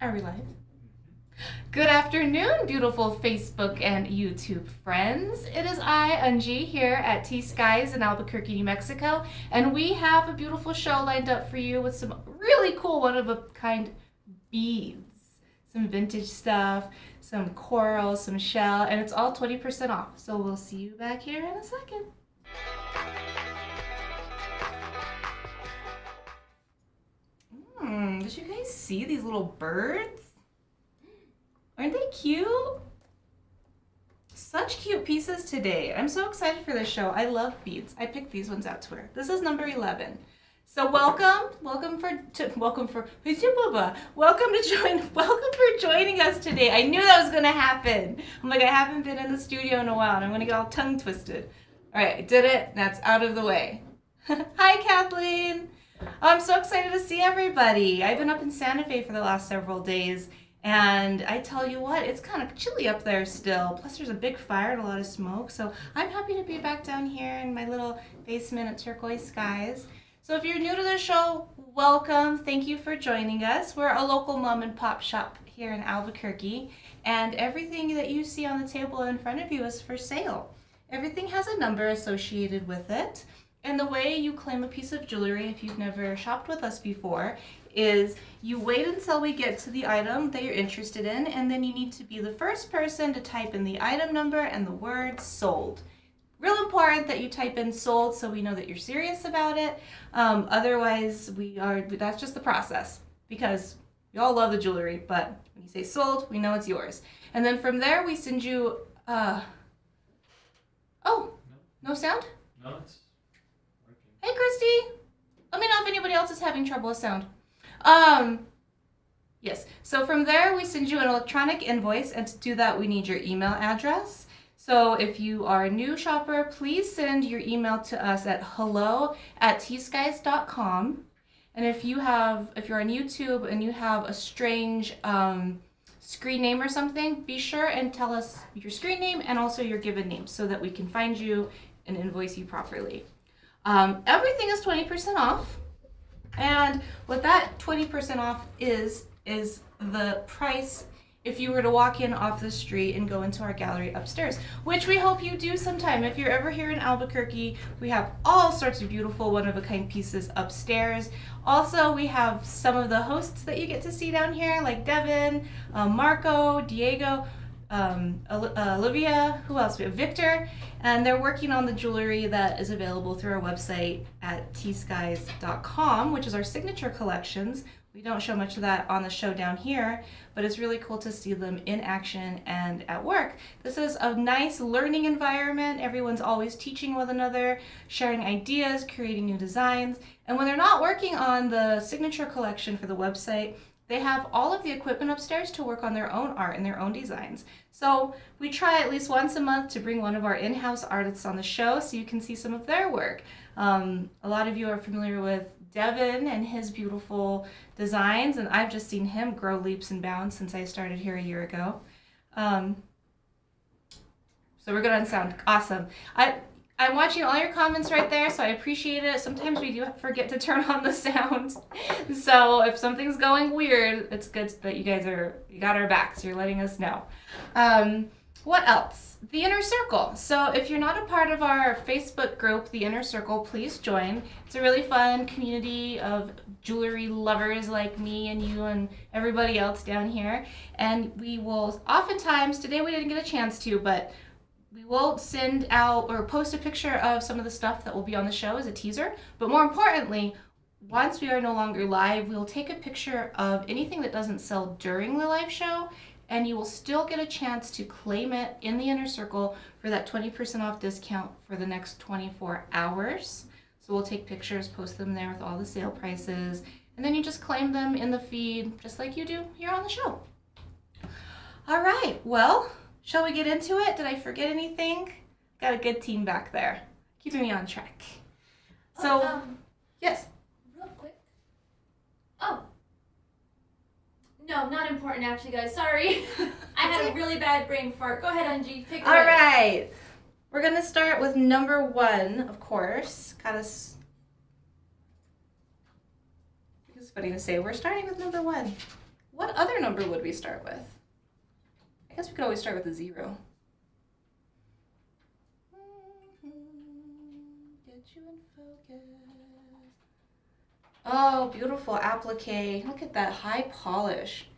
Are we live? Good afternoon, beautiful Facebook and YouTube friends. It is I, Angie, here at T.Skies in Albuquerque, New Mexico, and we have a beautiful show lined up for you with some really cool one-of-a-kind beads, some vintage stuff, some coral, some shell, and it's all 20% off. So we'll see you back here in a second. Did you guys see these little birds? Aren't they cute? Such cute pieces today. I'm so excited for this show. I love beads. I picked these ones out to wear. This is number 11. So welcome for joining us today. I knew that was gonna happen. I'm like, I haven't been in the studio in a while and I'm gonna get all tongue twisted. All right, I did it. That's out of the way. Hi, Kathleen. I'm so excited to see everybody. I've been up in Santa Fe for the last several days, and I tell you what, it's kind of chilly up there still. Plus there's a big fire and a lot of smoke, so I'm happy to be back down here in my little basement at T.Skies. So if you're new to the show, welcome. Thank you for joining us. We're a local mom and pop shop here in Albuquerque, and everything that you see on the table in front of you is for sale. Everything has a number associated with it. And the way you claim a piece of jewelry, if you've never shopped with us before, is you wait until we get to the item that you're interested in, and then you need to be the first person to type in the item number and the word sold. Real important that you type in sold so we know that you're serious about it. Otherwise, that's just the process, because we all love the jewelry, but when you say sold, we know it's yours. And then from there, we send you, oh, no sound? No, it's... Hey, Christy. Let me know if anybody else is having trouble with sound. Yes. So from there, we send you an electronic invoice, and to do that, we need your email address. So if you are a new shopper, please send your email to us at hello@tskies.com. And if you're on YouTube and you have a strange screen name or something, be sure and tell us your screen name and also your given name so that we can find you and invoice you properly. Everything is 20% off, and what that 20% off is the price if you were to walk in off the street and go into our gallery upstairs, which we hope you do sometime. If you're ever here in Albuquerque, we have all sorts of beautiful one-of-a-kind pieces upstairs. Also, we have some of the hosts that you get to see down here, like Devin, Marco, Diego, Olivia, who else? We have Victor, and they're working on the jewelry that is available through our website at tskies.com, which is our signature collections. We don't show much of that on the show down here, but it's really cool to see them in action and at work. This is a nice learning environment. Everyone's always teaching one another, sharing ideas, creating new designs, and when they're not working on the signature collection for the website, they have all of the equipment upstairs to work on their own art and their own designs. So we try at least once a month to bring one of our in-house artists on the show so you can see some of their work. A lot of you are familiar with Devin and his beautiful designs, and I've just seen him grow leaps and bounds since I started here a year ago. So we're good on sound. Awesome. I'm watching all your comments right there, so I appreciate it. Sometimes we do forget to turn on the sound. So if something's going weird, it's good that you got our backs. You're letting us know. What else? The Inner Circle. So if you're not a part of our Facebook group, The Inner Circle, please join. It's a really fun community of jewelry lovers like me and you and everybody else down here. And we will oftentimes, today we didn't get a chance to, but we will send out or post a picture of some of the stuff that will be on the show as a teaser. But more importantly, once we are no longer live, we'll take a picture of anything that doesn't sell during the live show, and you will still get a chance to claim it in the Inner Circle for that 20% off discount for the next 24 hours. So we'll take pictures, post them there with all the sale prices, and then you just claim them in the feed just like you do here on the show. All right, well, shall we get into it? Did I forget anything? Got a good team back there, keeping me on track. So, yes? Real quick. Oh. No, not important actually, guys. Sorry. I had a really bad brain fart. Go ahead, Angie. Pick it All right. We're going to start with number 1, of course. It's funny to say. We're starting with number 1. What other number would we start with? I guess we could always start with a 0. Get you in focus. Oh, beautiful applique. Look at that high polish.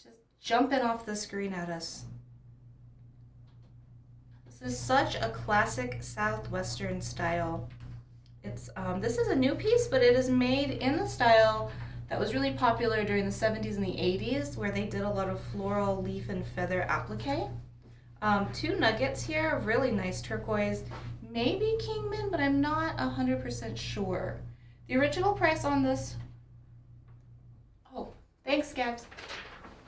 Just jumping off the screen at us. This is such a classic Southwestern style. It's this is a new piece, but it is made in the style that was really popular during the 70s and the 80s, where they did a lot of floral leaf and feather applique. 2 nuggets here, really nice turquoise. Maybe Kingman, but I'm not 100% sure. The original price on this... Oh, thanks, Gabs.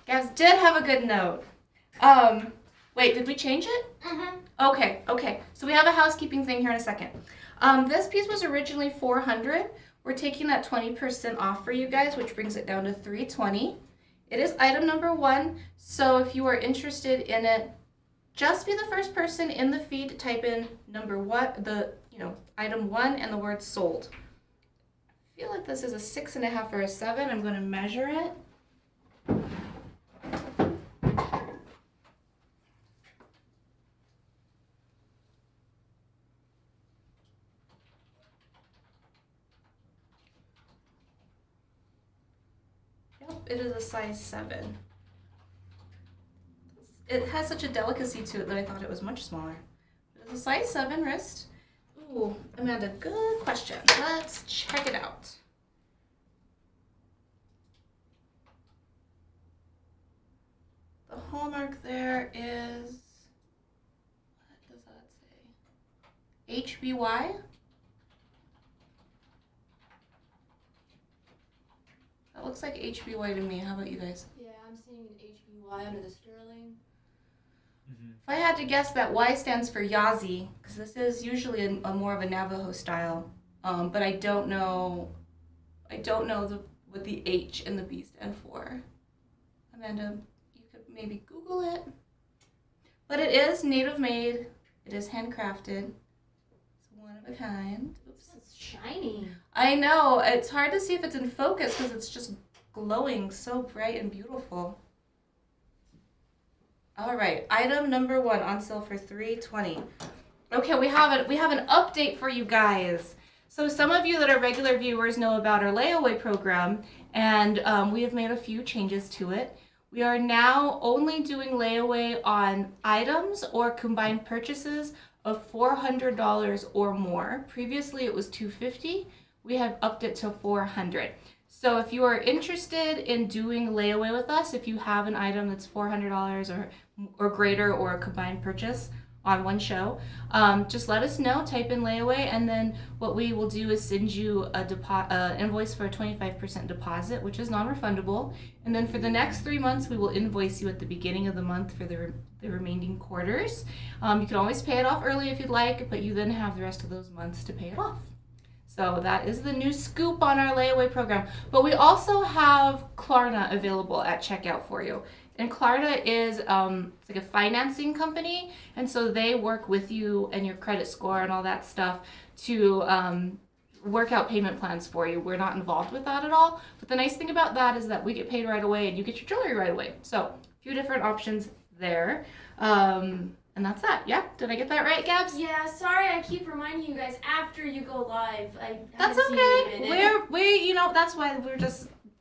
Gabs did have a good note. Wait, did we change it? Mm-hmm. Okay. So we have a housekeeping thing here in a second. This piece was originally $400. We're taking that 20% off for you guys, which brings it down to $320. It is item number 1, so if you are interested in it, just be the first person in the feed to type in item 1 and the word sold. I feel like this is a 6.5 or a 7. I'm going to measure it. It is a size 7. It has such a delicacy to it that I thought it was much smaller. It's a size 7 wrist. Ooh, Amanda, good question. Let's check it out. The hallmark there is, what does that say? HBY? That looks like HBY to me. How about you guys? Yeah, I'm seeing an HBY under the sterling. If I had to guess, that Y stands for Yazi, because this is usually a more of a Navajo style, but I don't know what the H and the B stand for. Amanda, you could maybe Google it. But it is native made. It is handcrafted. It's one of a kind. Oops. It's shiny. I know. It's hard to see if it's in focus because it's just glowing so bright and beautiful. All right, item number 1 on sale for $320. Okay, we have an update for you guys. So some of you that are regular viewers know about our layaway program, and we have made a few changes to it. We are now only doing layaway on items or combined purchases of $400 or more. Previously it was $250. We have upped it to $400. So if you are interested in doing layaway with us, if you have an item that's $400 or greater or a combined purchase on one show, just let us know, type in layaway, and then what we will do is send you a invoice for a 25% deposit, which is non-refundable. And then for the next 3 months, we will invoice you at the beginning of the month for the remaining quarters. You can always pay it off early if you'd like, but you then have the rest of those months to pay it off. So that is the new scoop on our layaway program. But we also have Klarna available at checkout for you. And Klarna is it's like a financing company, and so they work with you and your credit score and all that stuff to work out payment plans for you. We're not involved with that at all. But the nice thing about that is that we get paid right away and you get your jewelry right away. So a few different options there. And that's that. Yeah? Did I get that right, Gabs? Yeah, sorry I keep reminding you guys after you go live. That's okay. We that's why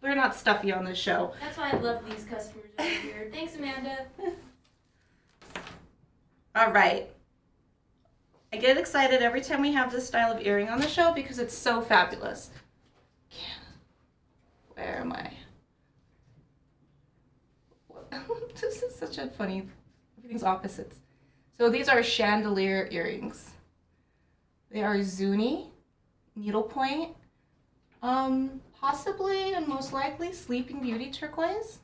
we're not stuffy on this show. That's why I love these customers over here. Thanks, Amanda. All right. I get excited every time we have this style of earring on the show because it's so fabulous. Where am I? This is such a funny, everything's opposites. So these are chandelier earrings. They are Zuni, needlepoint, possibly and most likely Sleeping Beauty turquoise.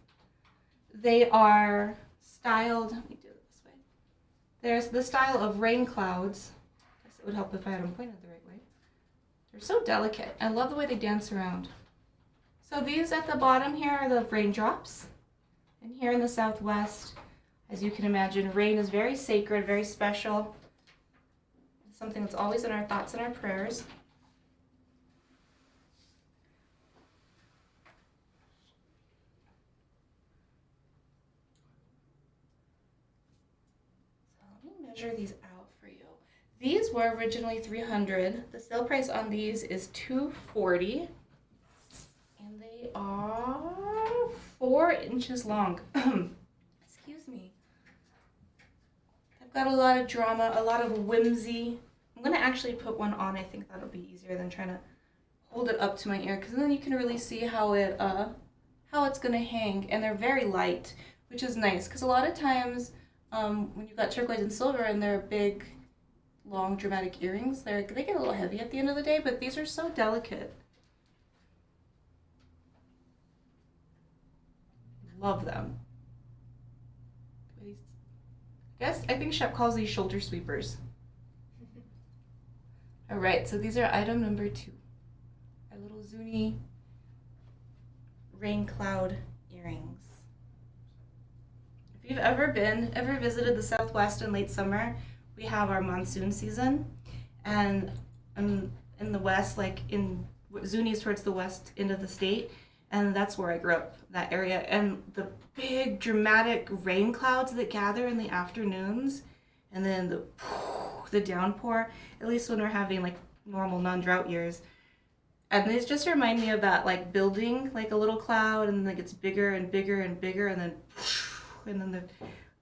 They are styled, let me do it this way. There's the style of rain clouds. I guess it would help if I had them pointed the right way. They're so delicate. I love the way they dance around. So these at the bottom here are the raindrops. And here in the Southwest, as you can imagine, rain is very sacred, very special. It's something that's always in our thoughts and our prayers. measure these out for you. These were originally $300. The sale price on these is $240. And they are 4 inches long. Excuse me. I've got a lot of drama, a lot of whimsy. I'm going to actually put one on. I think that'll be easier than trying to hold it up to my ear, because then you can really see how it's going to hang. And they're very light, which is nice, because a lot of times when you've got turquoise and silver and they're big, long, dramatic earrings, they get a little heavy at the end of the day, but these are so delicate. Love them. I think Shep calls these shoulder sweepers. All right, so these are item number 2. Our little Zuni rain cloud earrings. If you've ever visited the Southwest in late summer, we have our monsoon season, and in the west, like in Zuni is towards the west end of the state, and that's where I grew up, that area. And the big dramatic rain clouds that gather in the afternoons, and then the downpour, at least when we're having like normal non-drought years. And these just remind me of that, like building like a little cloud, and then it gets bigger and bigger and bigger, and then the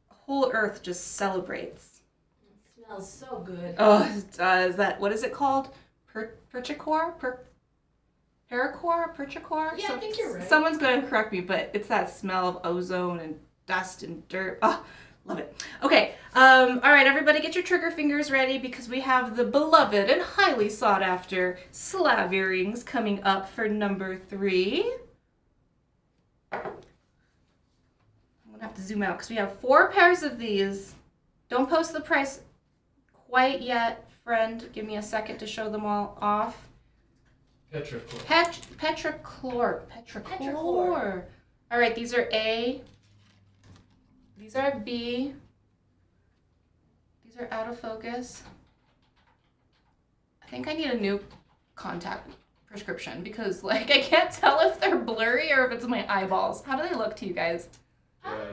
whole earth just celebrates. It smells so good. Oh, it does. What is it called? Perchicor? Perchicor? Yeah, I think you're right. Someone's going to correct me, but it's that smell of ozone and dust and dirt. Oh, love it. Okay. All right, everybody get your trigger fingers ready, because we have the beloved and highly sought after slab earrings coming up for number 3. I'm going to have to zoom out because we have 4 pairs of these. Don't post the price quite yet, friend. Give me a second to show them all off. Petrichlor. All right, these are A. These are B. These are out of focus. I think I need a new contact prescription, because like I can't tell if they're blurry or if it's my eyeballs. How do they look to you guys?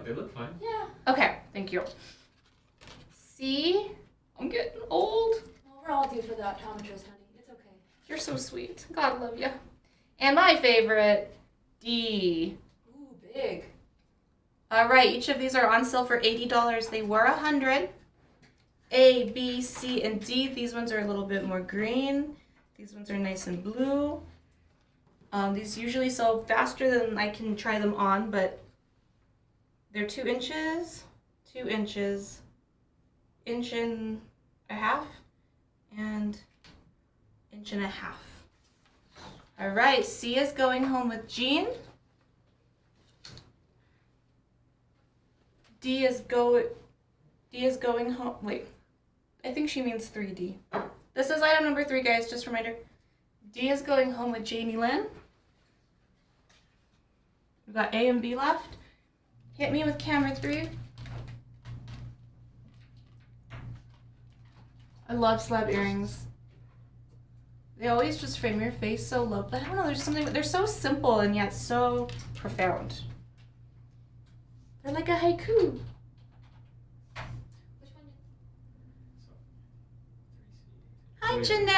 They look fine. Yeah. Okay, thank you. C. I'm getting old. Well, we're all due for the optometrist, honey. It's okay. You're so sweet. God love you. And my favorite, D. Ooh, big. All right, each of these are on sale for $80. They were $100. A, B, C, and D. These ones are a little bit more green. These ones are nice and blue. These usually sell faster than I can try them on, but they're 2 inches, 2 inches, inch and a half, and inch and a half. All right, C is going home with Jean. D is going home. Wait, I think she means 3D. This is item number 3, guys. Just a reminder. D is going home with Jamie Lynn. We've got A and B left. Hit me with camera 3. I love slab earrings. They always just frame your face so lovely. I don't know, there's something, they're so simple and yet so profound. They're like a haiku. Which one? Hi, Wait. Jeanette. Oh,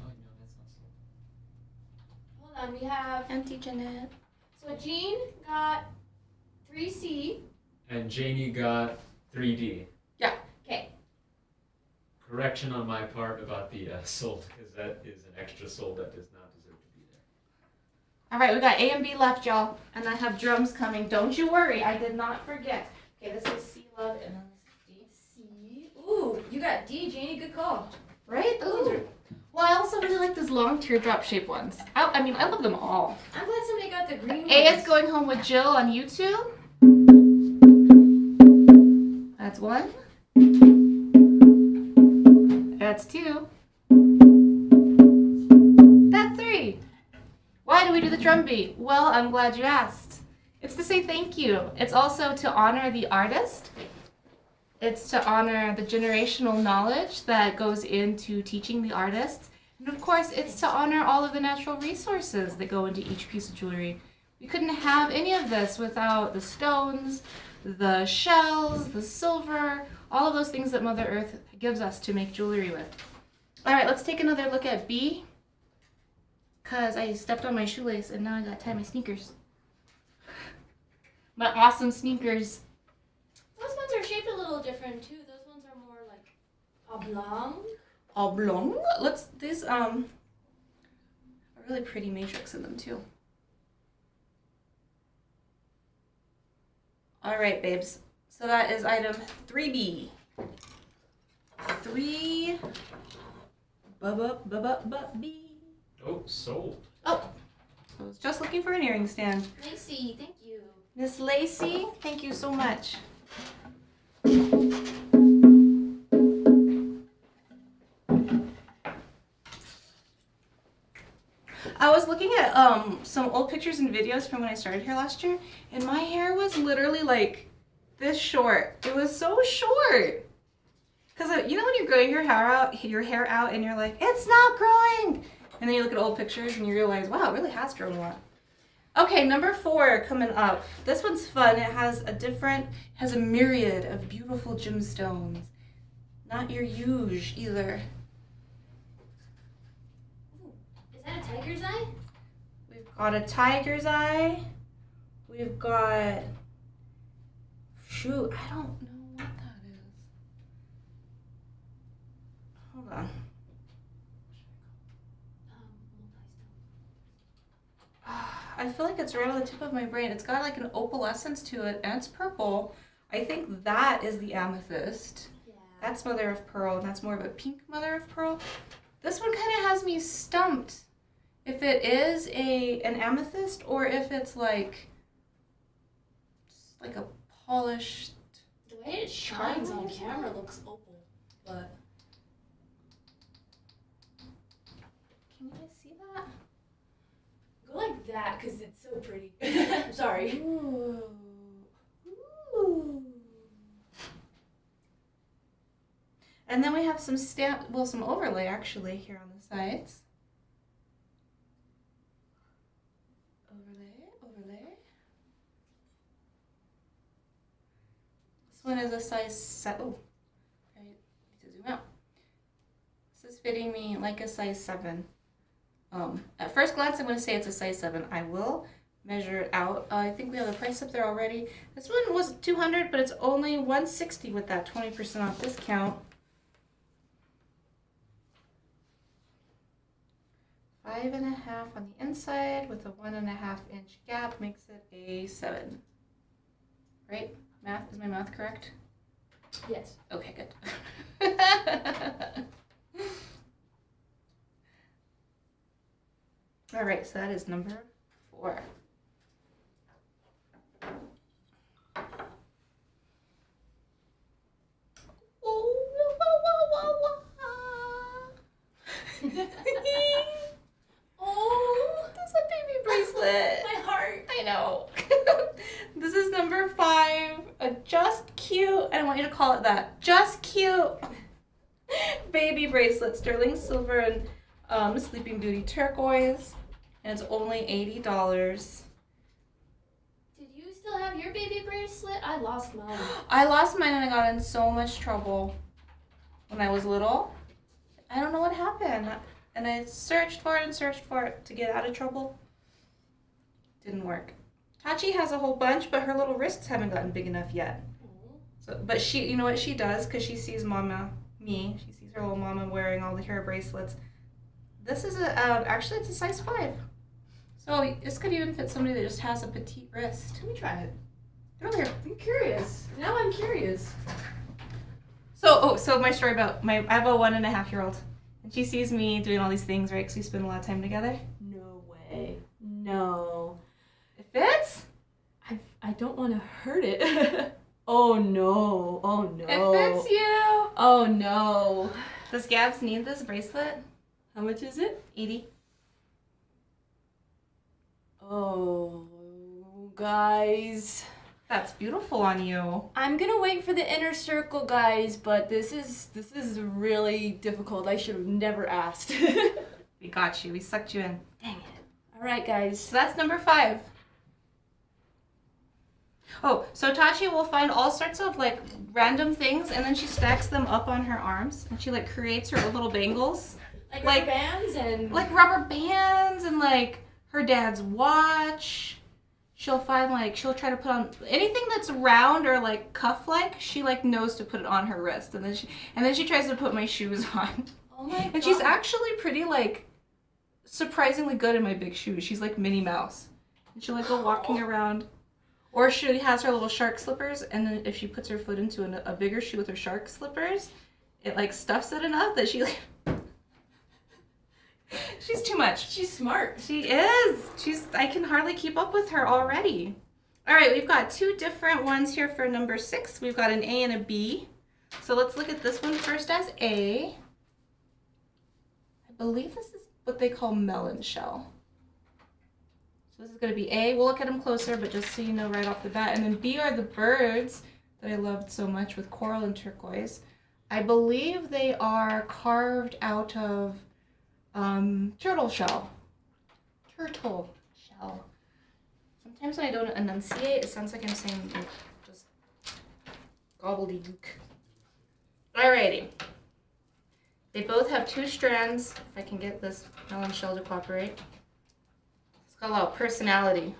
no, that's not sold. Hold on, we have. Empty Jeanette. So Jean got 3C. And Janie got 3D. Okay. Correction on my part about the sold, because that is an extra sold that does not deserve to be there. All right, we got A and B left, y'all. And I have drums coming. Don't you worry, I did not forget. Okay, this is C, love, and then this is D. C. Ooh, you got D, Janie. Good call. Right? Those ones are... Well, I also really like those long teardrop shaped ones. I mean, I love them all. I'm glad somebody got the green one. A is going home with Jill on YouTube. That's 1. That's 2. That's 3. Why do we do the drum beat? Well, I'm glad you asked. It's to say thank you. It's also to honor the artist. It's to honor the generational knowledge that goes into teaching the artists. And of course, it's to honor all of the natural resources that go into each piece of jewelry. We couldn't have any of this without the stones, the shells, the silver, all of those things that Mother Earth gives us to make jewelry with. All right, let's take another look at B, because I stepped on my shoelace and now I gotta tie my sneakers. My awesome sneakers. Those ones are shaped a little different too. Those ones are more like oblong. Oblong. These a really pretty matrix in them too. All right, babes. So that is item 3B. 3 B. Oh, sold. Oh, I was just looking for an earring stand. Lacey, thank you. Miss Lacey, thank you so much. I was looking at some old pictures and videos from when I started here last year, and my hair was literally like this short. It was so short. Cause you know when you're growing your hair out, and you're like, it's not growing, and then you look at old pictures and you realize, wow, it really has grown a lot. Okay, number 4 coming up. This one's fun. It has a myriad of beautiful gemstones. Not your huge either. Is that a tiger's eye? We've got a tiger's eye. We've got, shoot, I don't know what that is. Hold on. I feel like it's right on the tip of my brain. It's got like an opalescence to it, and it's purple. I think that is the amethyst. Yeah. That's mother of pearl, and that's more of a pink mother of pearl. This one kind of has me stumped. If it is an amethyst, or if it's like a polished. The way it shines on camera looks opal, but Can you guys see that? go like that because it's so pretty. I'm sorry. Ooh. Ooh. And then we have some some overlay actually here on the sides. Overlay. This one is a size 7. Oh, I need to zoom out. This is fitting me like a size 7. At first glance, I'm going to say it's a size 7. I will measure it out. I think we have the price up there already. This one was $200, but it's only $160 with that 20% off discount. 5.5 on the inside with a 1.5 inch gap makes it a 7. Right? Math? Is my math correct? Yes. Okay, good. All right, so that is number 4. Oh, That's a baby bracelet. my heart. I know. This is number 5. A just cute, I want you to call it that. Just cute baby bracelet, sterling silver and Sleeping Beauty turquoise, and it's only $80. Did you still have your baby bracelet? I lost mine. I lost mine and I got in so much trouble when I was little. I don't know what happened. And I searched for it to get out of trouble. Didn't work. Tachi has a whole bunch, but her little wrists haven't gotten big enough yet. So, but she, you know what she does? Because she sees she sees her little mama wearing all the hair bracelets. This is actually it's a size 5. So this could even fit somebody that just has a petite wrist. Let me try it. Get over here. I'm curious. Now I'm curious. So my story about I have a 1.5-year-old, and she sees me doing all these things, right? Because we spend a lot of time together. No way. No. It fits. I don't want to hurt it. Oh no. Oh no. It fits you. Oh no. Does Gabs need this bracelet? How much is it? 80. Oh, guys. That's beautiful on you. I'm gonna wait for the inner circle, guys, but this is really difficult. I should have never asked. We got you. We sucked you in. Dang it. All right, guys. So that's number 5. Oh, so Tachi will find all sorts of like random things and then she stacks them up on her arms and she like creates her own little bangles. Like Like- rubber bands and Like rubber bands and like her dad's watch. She'll find like she'll try to put on anything that's round or like cuff like, she like knows to put it on her wrist and then she tries to put my shoes on. oh my god. And she's actually pretty like surprisingly good in my big shoes. She's like Minnie Mouse. And she'll like go walking around. Or she has her little shark slippers, and then if she puts her foot into a bigger shoe with her shark slippers, it like stuffs it enough that she like. She's too much. She's smart. She is. I can hardly keep up with her already. All right, we've got two different ones here for number 6. We've got an A and a B. So let's look at this one first as A. I believe this is what they call melon shell. So this is going to be A. We'll look at them closer, but just so you know right off the bat. And then B are the birds that I loved so much with coral and turquoise. I believe they are carved out of turtle shell. Turtle shell. Sometimes when I don't enunciate, it sounds like I'm saying like, just gobbledygook. Alrighty. They both have 2 strands. If I can get this melon shell to cooperate. It's got a lot of personality.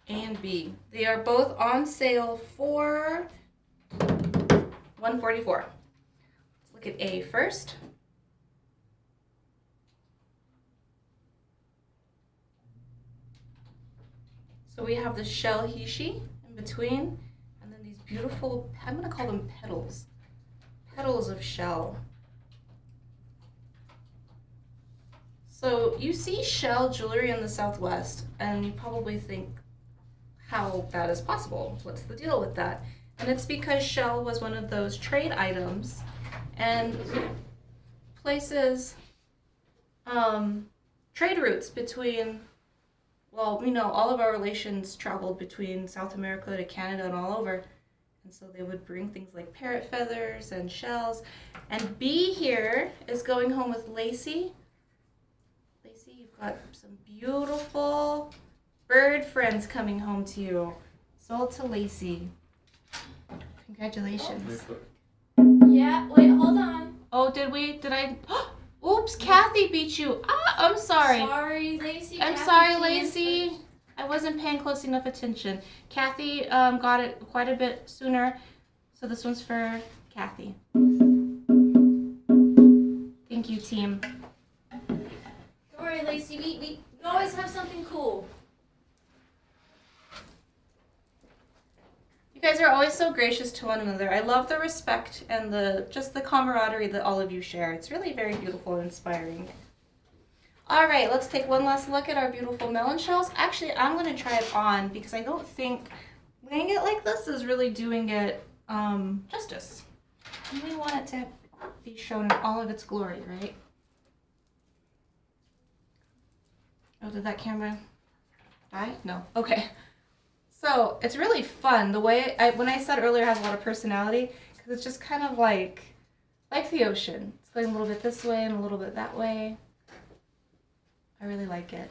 And B. They are both on sale for $144. Let's look at A first. So we have the shell hishi in between, and then these beautiful, I'm going to call them petals. Petals of shell. So you see shell jewelry in the Southwest, and you probably think how that is possible. What's the deal with that? And it's because shell was one of those trade items, and places, trade routes between, well, you know, all of our relations traveled between South America to Canada and all over. And so they would bring things like parrot feathers and shells. And B here is going home with Lacey. Lacey, you've got some beautiful bird friends coming home to you. Sold to Lacey. Congratulations. Yeah, wait, hold on. Oh, did I? Oops, Kathy beat you. Ah, I'm sorry. Sorry, Lacey. I'm Kathy sorry, came in Lacey. first. I wasn't paying close enough attention. Kathy got it quite a bit sooner, so this one's for Kathy. Thank you, team. Don't worry, Lacey. We always have something cool. You guys are always so gracious to one another. I love the respect and the camaraderie that all of you share. It's really very beautiful and inspiring. All right, let's take one last look at our beautiful melon shells. Actually, I'm going to try it on because I don't think laying it like this is really doing it justice. And we want it to be shown in all of its glory, right? Oh, did that camera die? No. Okay. So it's really fun. The way when I said earlier, it has a lot of personality because it's just kind of like the ocean. It's going a little bit this way and a little bit that way. I really like it.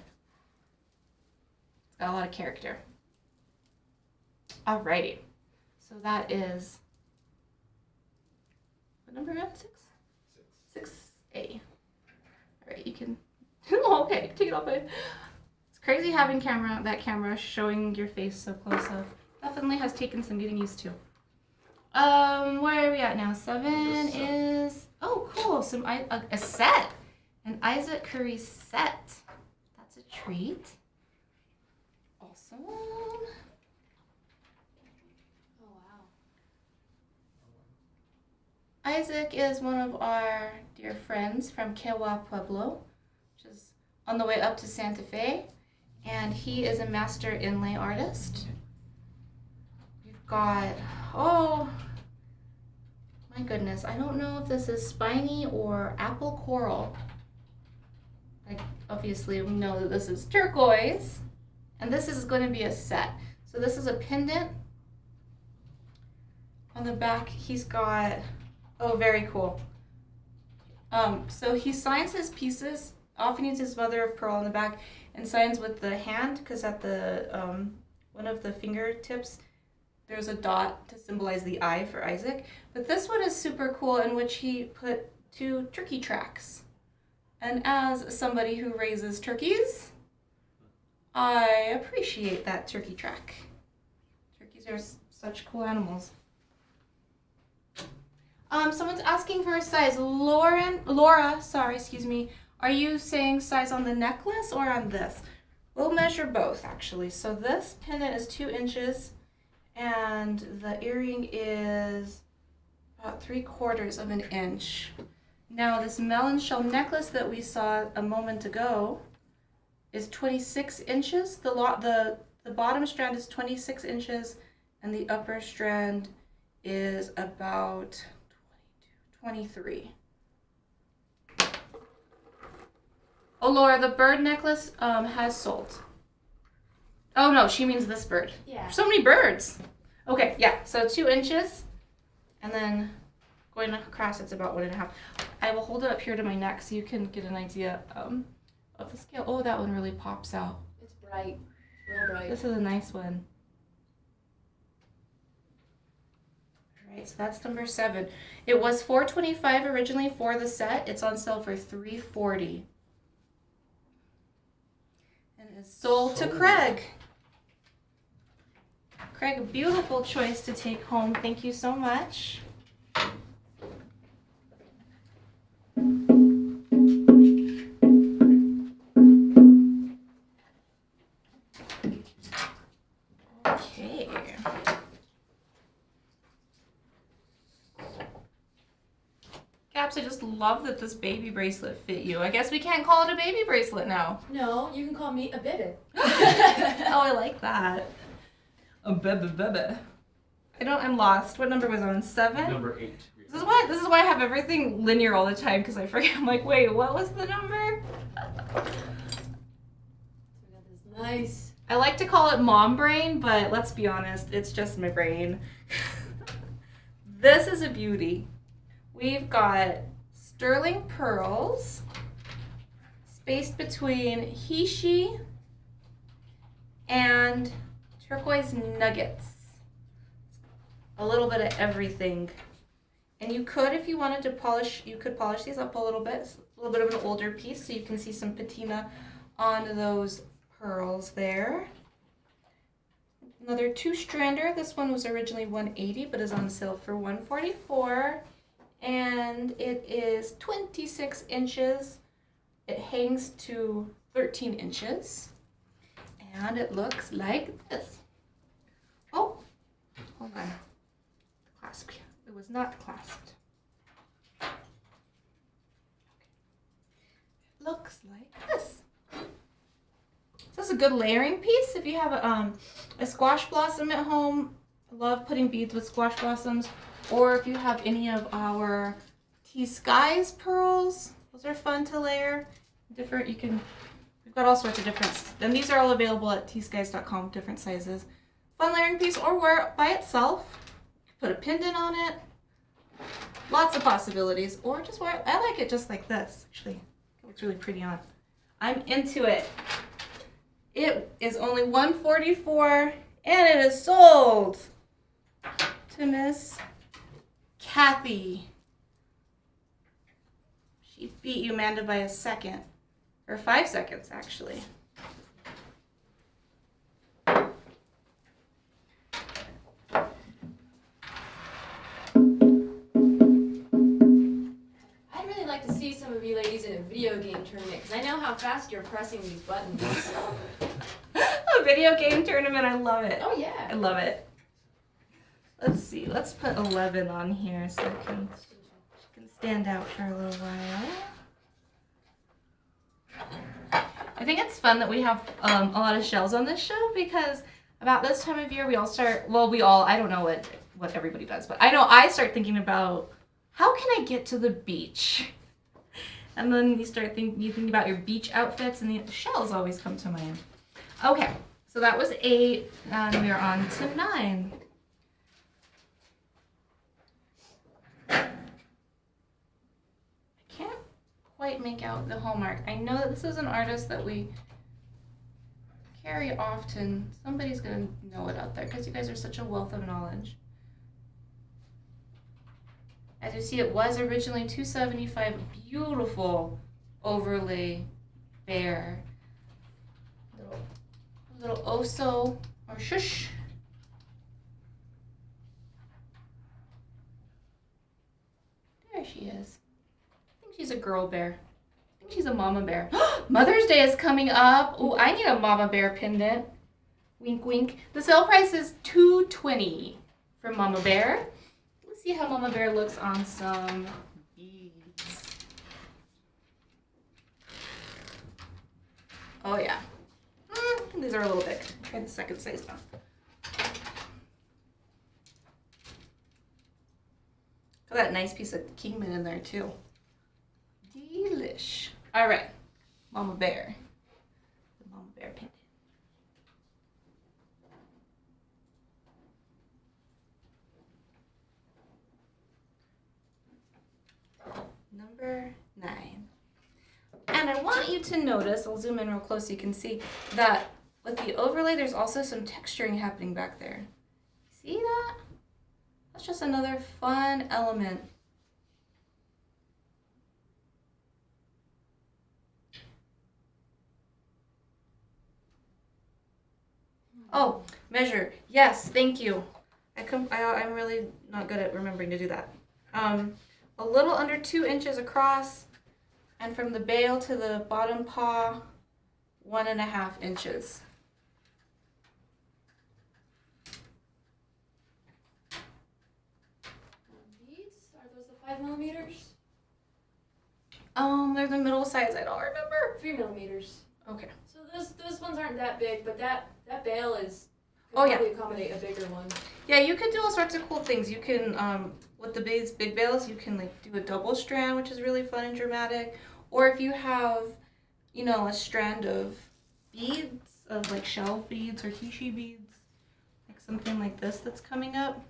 It's got a lot of character. Alrighty. So that is, what number am I? 6? 6A. Alright, you can, oh, okay, take it off. It's crazy having that camera showing your face so close up. Definitely has taken some getting used to. Where are we at now? 7 is, oh cool, a set. An Isaac Curry set. That's a treat. Awesome. Oh, wow. Isaac is one of our dear friends from Kewa Pueblo, which is on the way up to Santa Fe. And he is a master inlay artist. We've got, oh my goodness, I don't know if this is spiny or apple coral. Like, obviously we know that this is turquoise, and this is going to be a set. So this is a pendant. On the back, he's got, oh, very cool. So he signs his pieces often uses mother of pearl on the back and signs with the hand because at the one of the fingertips there's a dot to symbolize the eye for Isaac. But this one is super cool, in which he put 2 turkey tracks. And as somebody who raises turkeys, I appreciate that turkey track. Turkeys are such cool animals. Someone's asking for a size. Laura, excuse me. Are you saying size on the necklace or on this? We'll measure both, actually. So this pendant is 2 inches, and the earring is about 3/4 of an inch. Now, this melon shell necklace that we saw a moment ago is 26 inches. The bottom strand is 26 inches, and the upper strand is about 23. Oh, Laura, the bird necklace has sold. Oh, no, she means this bird. Yeah. So many birds. Okay, yeah, so 2 inches, and then going across, it's about 1.5. I will hold it up here to my neck so you can get an idea of the scale. Oh, that one really pops out. It's bright, real bright. This is a nice one. All right, so that's number 7. It was $425 originally for the set. It's on sale for $340. And it's sold to Craig. Craig, a beautiful choice to take home. Thank you so much. Okay. Gaps, I just love that this baby bracelet fit you. I guess we can't call it a baby bracelet now. No, you can call me a bibbit. Oh, I like that. A bebe. I'm lost. What number was I on? 7? Number 8. This is why I have everything linear all the time, because I forget. I'm like, wait, what was the number? We got this nice. I like to call it mom brain, but let's be honest, it's just my brain. This is a beauty. We've got sterling pearls spaced between Hishi and turquoise nuggets. A little bit of everything. And you could, if you wanted to polish, you could polish these up a little bit. It's a little bit of an older piece, so you can see some patina on those pearls there. Another 2-strander. This one was originally $180, but is on sale for $144. And it is 26 inches. It hangs to 13 inches. And it looks like this. Oh, hold on. Clasp. It was not clasped. It looks like this. This is a good layering piece if you have a squash blossom at home. I love putting beads with squash blossoms. Or if you have any of our T.Skies pearls, those are fun to layer. We've got all sorts of different, and these are all available at tskies.com, different sizes. Fun layering piece, or wear it by itself. Put a pendant on it. Lots of possibilities. Or just wear it. I like it just like this, actually. It looks really pretty on. I'm into it. It is only $144, and it is sold to Miss Kathy. She beat you, Amanda, by a second. Or 5 seconds, actually. I'd really like to see some of you ladies in a video game tournament, because I know how fast you're pressing these buttons. A video game tournament, I love it. Oh, yeah. I love it. Let's see, let's put 11 on here so she can stand out for a little while. I think it's fun that we have a lot of shells on this show, because about this time of year we all start, I don't know what everybody does, but I know I start thinking about how can I get to the beach? And then you think about your beach outfits, and the shells always come to mind. Okay, so that was 8, and we're on to 9. I can't quite make out the hallmark. I know that this is an artist that we carry often. Somebody's gonna know it out there because you guys are such a wealth of knowledge. As you see, it was originally $275. Beautiful overlay bear. Little oso or shush. There she is. I think she's a girl bear. I think she's a mama bear. Mother's Day is coming up. Ooh, I need a mama bear pendant. Wink, wink. The sale price is $220 for mama bear. Let's see how mama bear looks on some beads. Oh yeah. I think these are a little big. Try the second size now. Got that nice piece of kingman in there too. Delish. All right, mama bear. The mama bear pendant. Number 9. And I want you to notice, I'll zoom in real close so you can see, that with the overlay, there's also some texturing happening back there. See that? That's just another fun element. Oh, measure. Yes, thank you. I'm really not good at remembering to do that. A little under 2 inches across, and from the bail to the bottom paw, 1.5 inches. These are those the 5 millimeters? They're the middle size. I don't remember. 3 millimeters. Okay. So those ones aren't that big, but that bail is. Oh, yeah. Probably accommodate a bigger one. Yeah, you could do all sorts of cool things. You can, with the big bales, you can like do a double strand, which is really fun and dramatic. Or if you have, you know, a strand of beads, of like shell beads or hishi beads, like something like this that's coming up,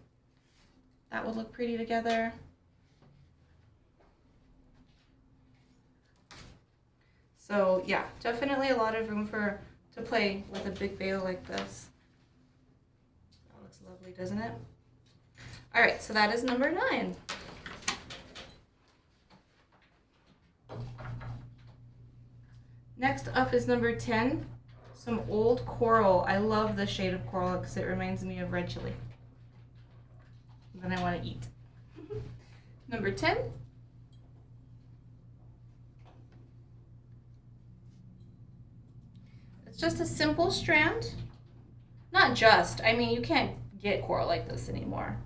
that would look pretty together. So yeah, definitely a lot of room to play with a big bale like this. That looks lovely, doesn't it? All right, so that is number 9. Next up is number 10, some old coral. I love the shade of coral because it reminds me of red chili. And then I want to eat. Number 10. It's just a simple strand. Not just, I mean, you can't get coral like this anymore.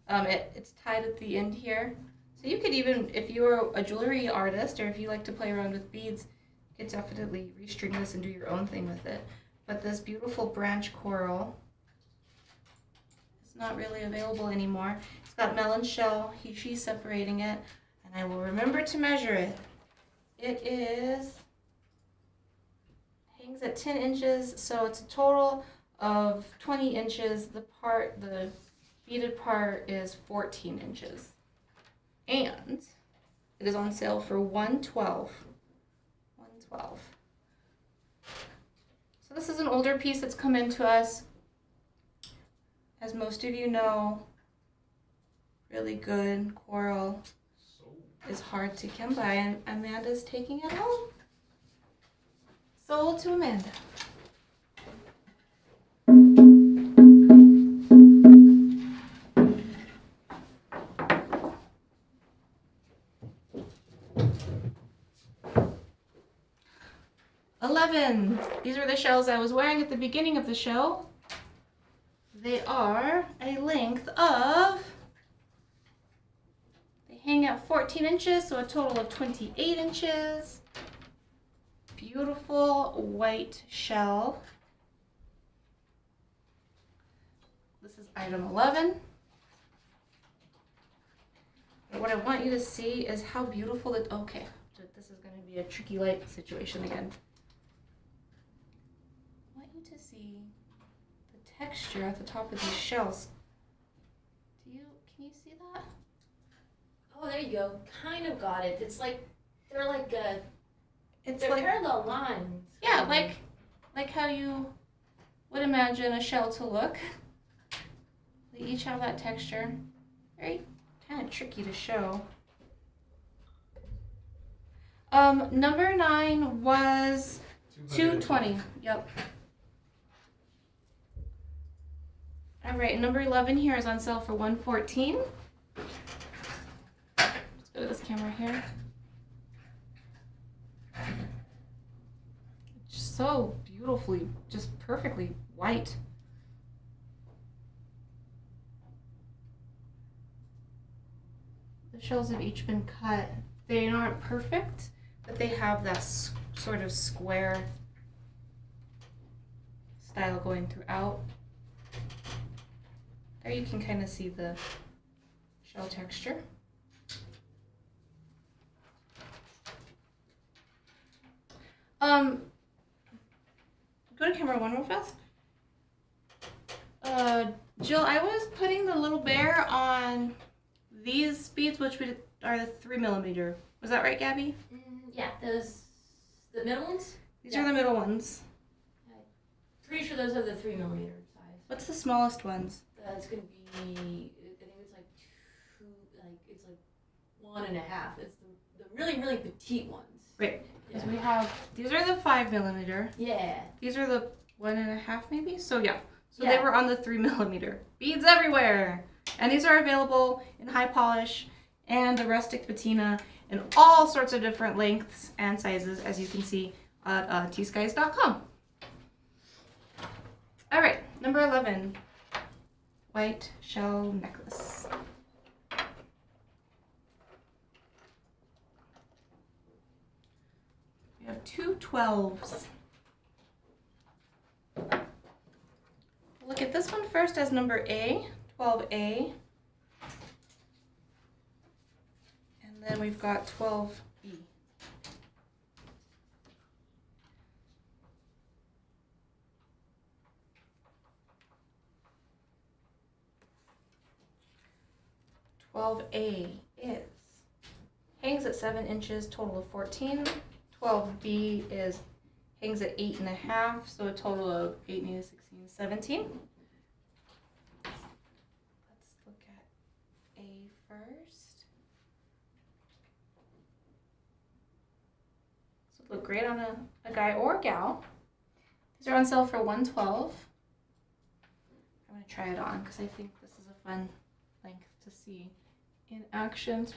It's tied at the end here. So you could even, if you're a jewelry artist or if you like to play around with beads, you could definitely restring this and do your own thing with it. But this beautiful branch coral is not really available anymore. It's got melon shell, she's separating it, and I will remember to measure it. It hangs at 10 inches, so it's a total of 20 inches. The beaded part is 14 inches. And it is on sale for $112. $112. So this is an older piece that's come into us. As most of you know, really good coral is hard to come by, and Amanda's taking it home. Sold to Amanda. These are the shells I was wearing at the beginning of the show. They are a length of, they hang at 14 inches, so a total of 28 inches. Beautiful white shell. This is item 11. And what I want you to see is how beautiful it, okay, this is going to be a tricky light situation again. I want you to see the texture at the top of these shells. Can you see that? Oh, there you go. Kind of got it. It's like they're like It's they're like parallel lines. yeah, like how you would imagine a shell to look. They each have that texture. Very kind of tricky to show. Number 9 was 220. Yep. All right, number 11 here is on sale for 114. Let's go to this camera here. Just so beautifully, just perfectly white. The shells have each been cut. They aren't perfect, but they have that sort of square style going throughout. There you can kind of see the shell texture. Go to camera 1 real fast. Jill, I was putting the little bear on these beads, which are the 3mm. Was that right, Gabby? Yeah, those the middle ones. These are the middle ones. Pretty sure those are the 3mm size. What's the smallest ones? It's gonna be. I think it's like 2. Like it's like 1.5. It's the really really petite ones. Right. Because Yeah. we have these are the 5mm. Yeah. These are the 1.5 maybe. So yeah. So Yeah. they were on the 3mm. Beads everywhere. And these are available in high polish and the rustic patina in all sorts of different lengths and sizes, as you can see at T.Skies.com. All right, number 11, white shell necklace. We have 2 12s. Look at this one first as number A, 12A. And then we've got 12B. (12A) is hangs at 7 inches, total of 14. 12B is hangs at 8.5, so a total of 8, 9, 16, 17. Let's look at A first. This would look great on a guy or gal. These are on sale for $112. I'm gonna try it on because I think this is a fun length to see in action.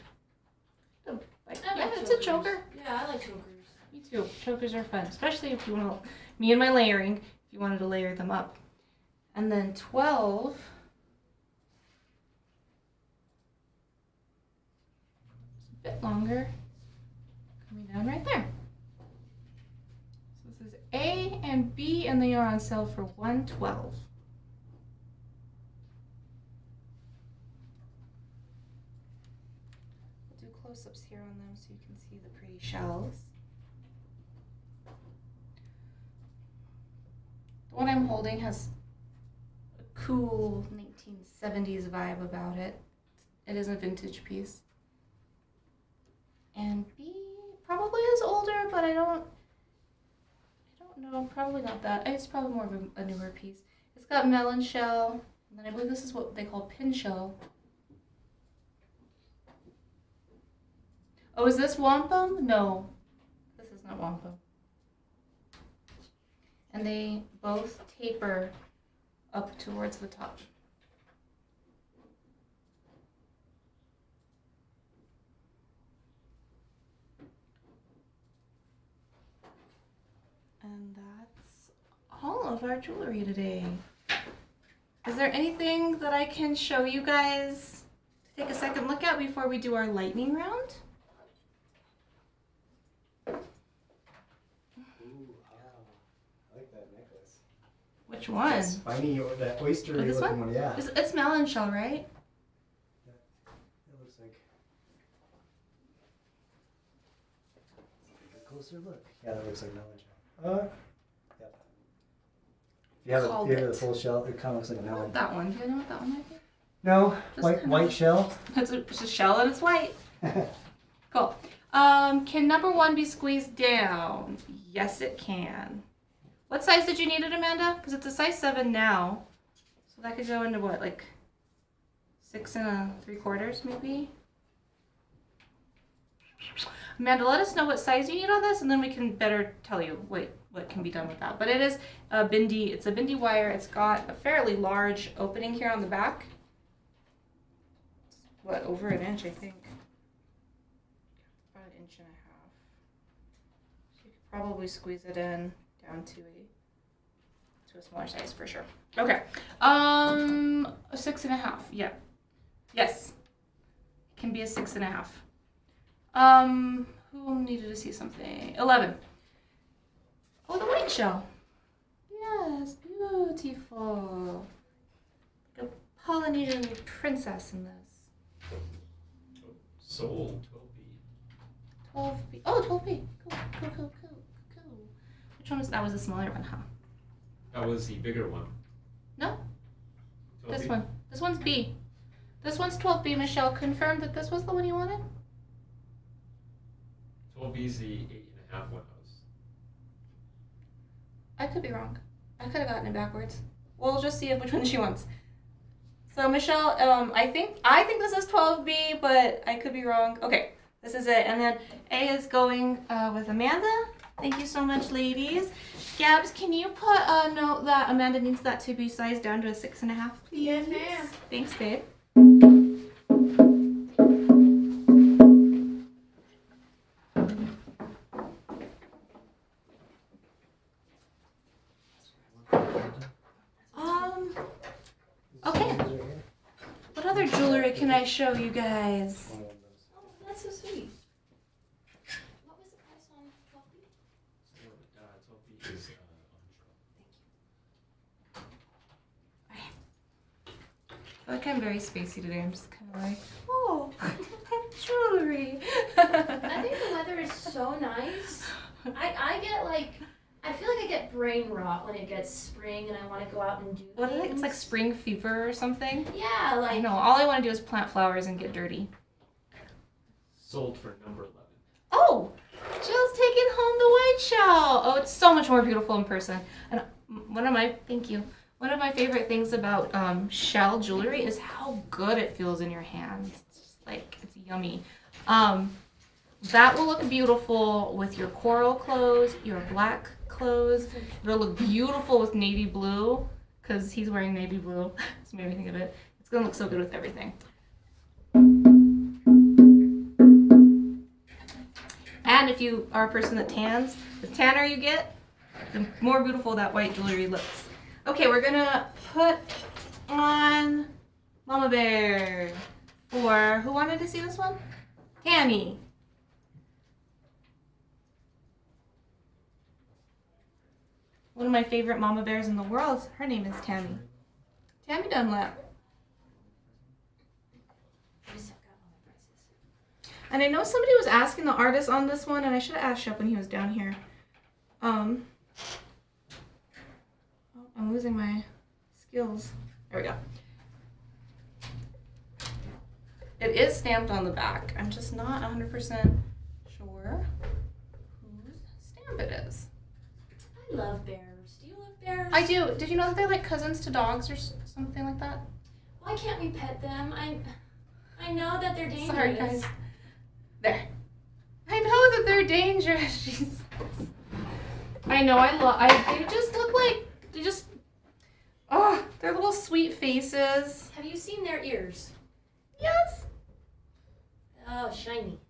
Like, I yeah, like it's a chokers. choker. Yeah, I like chokers. Me too. Chokers are fun, especially if you want to, me and my layering, if you wanted to layer them up. And then 12. It's a bit longer. Coming down right there. So this is A and B, and they are on sale for $112. We'll do close-ups here on them so you can see the pretty shells. The one I'm holding has a cool 1970s vibe about it. It is a vintage piece. And B probably is older, but I don't know, probably not that. It's probably more of a newer piece. It's got melon shell, and then I believe this is what they call pin shell. Oh, is this wampum? No, this is not wampum. And they both taper up towards the top. And that's all of our jewelry today. Is there anything that I can show you guys to take a second look at before we do our lightning round? Which one? That spiny or that oyster Oh, this looking one, yeah. It's melon shell, right? It looks like. Take a closer look. Yeah, that looks like melon shell. Yep. If you have Called the it. full shell, it kind of looks like a melon. That one. Do you know what that one might be? No, Just kind of- white shell. It's a shell and it's white. Cool. Can number 1 be squeezed down? Yes, it can. What size did you need it, Amanda? Because it's a size 7 now. So that could go into what, like 6 3/4 maybe? Amanda, let us know what size you need on this, and then we can better tell you what can be done with that. But it is a bindi. It's a bindi wire. It's got a fairly large opening here on the back. What, over an inch, I think. About 1.5 inches. So you could probably squeeze it in down to a smaller size for sure. Okay. A 6.5. Yeah. Yes. It can be a 6.5. Who needed to see something? 11. Oh, the white shell. Yes, beautiful. Like a Polynesian princess in this. Sold 12B. 12B. Oh, 12B. Cool. Which one was that? Was the smaller one, huh? That was the bigger one. No, 12B? this one. This one's B. This one's 12B. Michelle confirmed that this was the one you wanted? 12B is the 8.5 one I was. I could be wrong. I could have gotten it backwards. We'll just see which one she wants. So Michelle, I think this is 12B, but I could be wrong. Okay, this is it. And then A is going with Amanda. Thank you so much, ladies. Gabs, can you put a note that Amanda needs that to be sized down to a 6.5, please? Yes, ma'am. Thanks, babe. Okay. What other jewelry can I show you guys? Oh, that's so sweet. What was the price on 12B? 12B is I feel like I'm very spacey today. I'm just kind of like, oh, jewelry. I think the weather is so nice. I get like, I feel like I get brain rot when it gets spring and I want to go out and do What is it? things. It's like spring fever or something. Yeah, I like know. All I want to do is plant flowers and get dirty. sold for number 11. Oh, Jill's taking home the white shell. Oh, it's so much more beautiful in person. And thank you. One of my favorite things about shell jewelry is how good it feels in your hands. It's just like, it's yummy. That will look beautiful with your coral clothes, your black clothes. It'll look beautiful with navy blue, because he's wearing navy blue. Just made me think of it. It's going to look so good with everything. And if you are a person that tans, the tanner you get, the more beautiful that white jewelry looks. Okay, we're gonna put on Mama Bear for, who wanted to see this one? Tammy. One of my favorite Mama Bears in the world, her name is Tammy. Tammy Dunlap. I just got all my prices. And I know somebody was asking the artist on this one, and I should have asked Shep when he was down here. Oh, I'm losing my skills. There we go. It is stamped on the back. I'm just not 100% sure whose stamp it is. I love bears. Do you love bears? I do. Did you know that they're like cousins to dogs or something like that? Why can't we pet them? I know that they're dangerous. Sorry, guys. There. I know that they're dangerous. Jesus. I know. They just look like their little sweet faces. Have you seen their ears? Yes. Oh, shiny.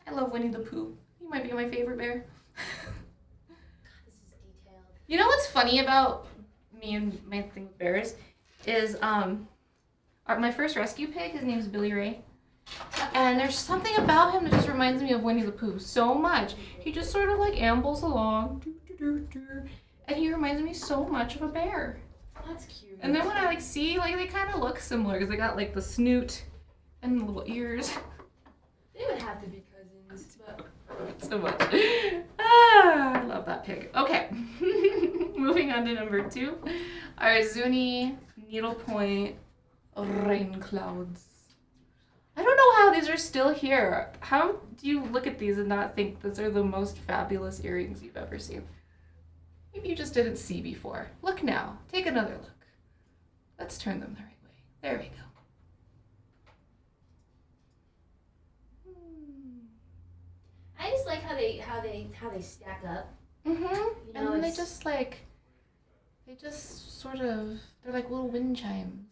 I love Winnie the Pooh. He might be my favorite bear. God, this is detailed. You know what's funny about me and my thing with bears is my first rescue pig, his name's Billy Ray. And there's something about him that just reminds me of Winnie the Pooh so much. He just sort of like ambles along. And he reminds me so much of a bear. That's cute. And then when I see, they kind of look similar because they got like the snoot and the little ears. They would have to be cousins, but So much. I love that pig. Okay. Moving on to number 2. Our Zuni needlepoint. Rain clouds. I don't know how these are still here. How do you look at these and not think those are the most fabulous earrings you've ever seen? Maybe you just didn't see before. Look now. Take another look. Let's turn them the right way. There we go. I just like how they stack up. Mm-hmm. You know, And then they it's- just sort of, they're like little wind chimes.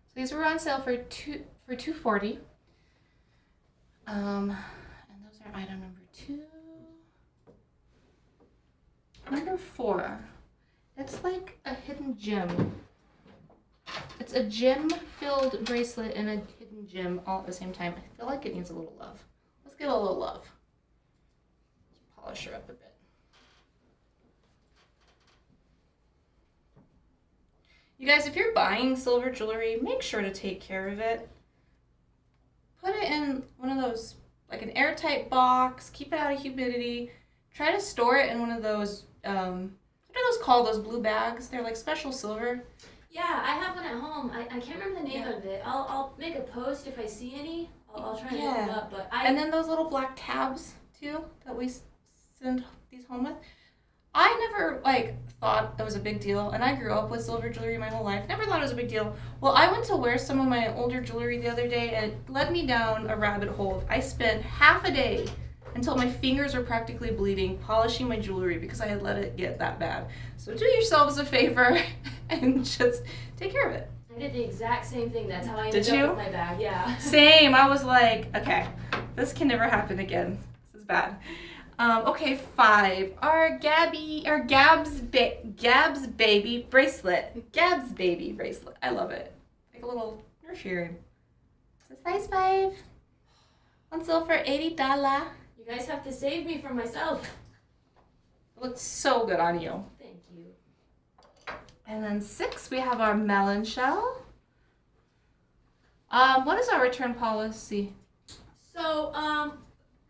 So these were on sale for $240. And those are item number 2. Number 4. It's like a hidden gem. It's a gem-filled bracelet and a hidden gem all at the same time. I feel like it needs a little love. Let's give it a little love. Polish her up a bit. You guys, if you're buying silver jewelry, make sure to take care of it. Put it in one of those, like an airtight box, keep it out of humidity. Try to store it in one of those, what are those called, those blue bags? They're like special silver. Yeah, I have one at home. I can't remember the name of it. I'll make a post if I see any. I'll try to look them up. But And then those little black tabs, too, that we send these home with. I never, thought it was a big deal, and I grew up with silver jewelry my whole life. Never thought it was a big deal. Well, I went to wear some of my older jewelry the other day, and it led me down a rabbit hole. I spent half a day until my fingers were practically bleeding polishing my jewelry because I had let it get that bad. So do yourselves a favor and just take care of it. I did the exact same thing. That's how I ended Did up you? with my bag. Yeah. Same. I was like, okay, this can never happen again. This is bad. Okay, 5. Our Gab's baby bracelet. Gab's baby bracelet. I love it. Like a little nurse earring. It's a size 5. On sale for $80. You guys have to save me from myself. It looks so good on you. Thank you. And then 6, we have our melon shell. What is our return policy? So,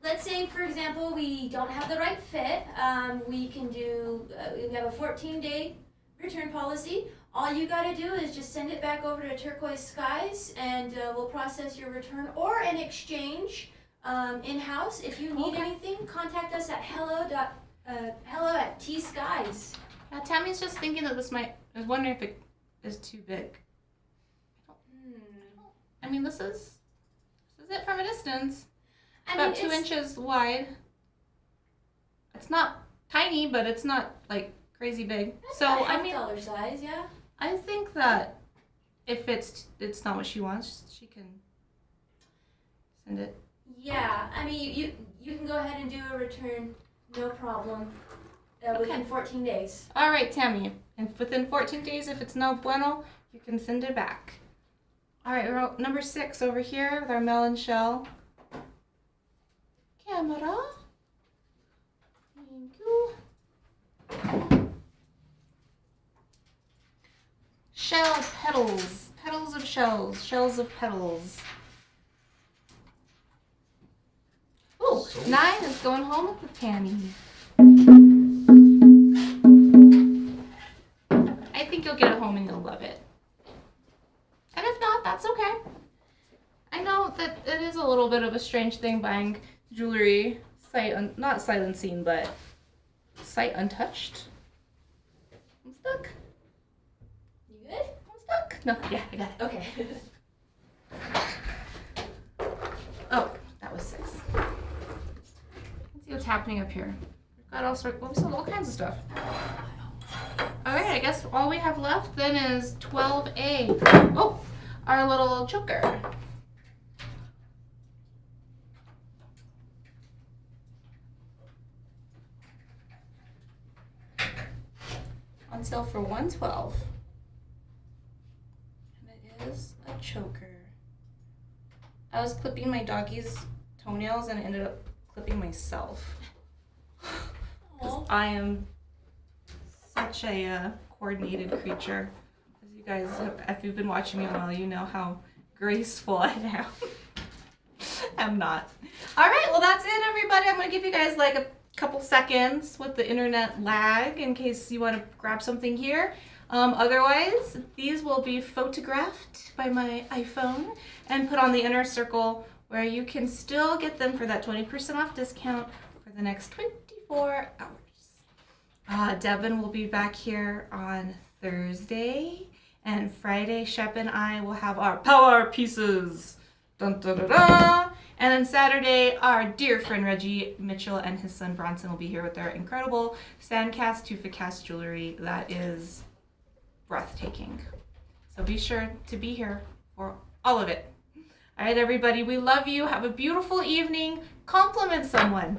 let's say, for example, we don't have the right fit. We can do, we have a 14-day return policy. All you got to do is just send it back over to T.Skies, and we'll process your return or an exchange in-house. If you need anything, contact us at hello@T.Skies. Tammy's just thinking that I was wondering if it is too big. I mean, this is it from a distance. About 2 inches wide. It's not tiny, but it's not like crazy big. So I mean, dollar size, yeah. I think that if it's not what she wants, she can send it. Yeah, I mean, you can go ahead and do a return, no problem, within 14 days. All right, Tammy. And within 14 days, if it's no bueno, you can send it back. All right, we're on number 6 over here with our melon shell. Camera. Thank you. Shell petals. Petals of shells. Shells of petals. Ooh, 9 is going home with the Tammy. I think you'll get it home and you'll love it. And if not, that's okay. I know that it is a little bit of a strange thing buying jewelry, not sight unseen, but sight untouched. I'm stuck. You good? I'm stuck. No, yeah, I got it. Okay. Oh, that was 6. Let's see what's happening up here. We've got all kinds of stuff. Alright, I guess all we have left then is 12A. Oh, our little choker. On sale for $112. And it is a choker. I was clipping my doggy's toenails and I ended up clipping myself. Because I am such a coordinated creature. As you guys, if you've been watching me a while, you know how graceful I am. I'm not. Alright, well that's it everybody. I'm going to give you guys like a couple seconds with the internet lag in case you want to grab something here. Otherwise, these will be photographed by my iPhone and put on the inner circle where you can still get them for that 20% off discount for the next 24 hours. Devin will be back here on Thursday, and Friday, Shep and I will have our power pieces. Dun, dun, dun, dun. And then Saturday, our dear friend Reggie Mitchell and his son Bronson will be here with their incredible sandcast, tufa-cast jewelry that is breathtaking. So be sure to be here for all of it. All right, everybody, we love you. Have a beautiful evening. Compliment someone.